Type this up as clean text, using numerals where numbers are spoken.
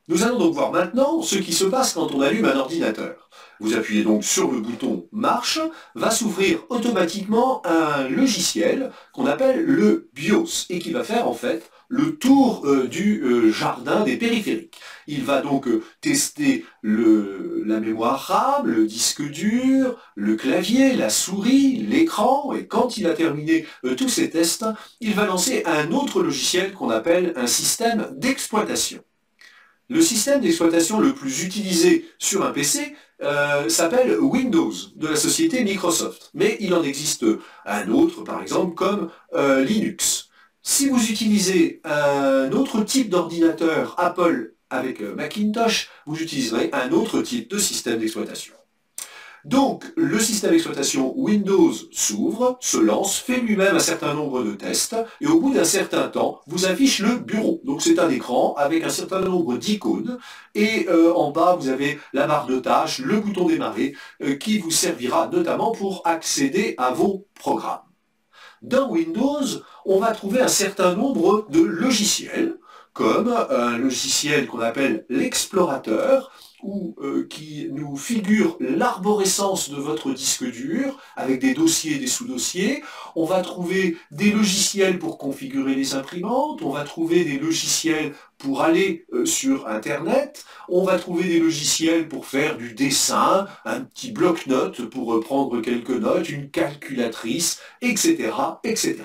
Nous allons donc voir maintenant ce qui se passe quand on allume un ordinateur. Vous appuyez donc sur le bouton Marche, va s'ouvrir automatiquement un logiciel qu'on appelle le BIOS et qui va faire en fait le tour du jardin des périphériques. Il va donc tester la mémoire RAM, le disque dur, le clavier, la souris, l'écran, et quand il a terminé tous ces tests, il va lancer un autre logiciel qu'on appelle un système d'exploitation. Le système d'exploitation le plus utilisé sur un PC s'appelle Windows, de la société Microsoft. Mais il en existe un autre, par exemple, comme Linux. Si vous utilisez un autre type d'ordinateur Apple avec Macintosh, vous utiliserez un autre type de système d'exploitation. Donc, le système d'exploitation Windows s'ouvre, se lance, fait lui-même un certain nombre de tests, et au bout d'un certain temps, vous affiche le bureau. Donc c'est un écran avec un certain nombre d'icônes, et en bas, vous avez la barre de tâches, le bouton démarrer, qui vous servira notamment pour accéder à vos programmes. Dans Windows, on va trouver un certain nombre de logiciels, comme un logiciel qu'on appelle l'explorateur, qui nous figure l'arborescence de votre disque dur, avec des dossiers et des sous-dossiers. On va trouver des logiciels pour configurer les imprimantes, on va trouver des logiciels pour aller sur Internet, on va trouver des logiciels pour faire du dessin, un petit bloc-notes pour prendre quelques notes, une calculatrice, etc., etc.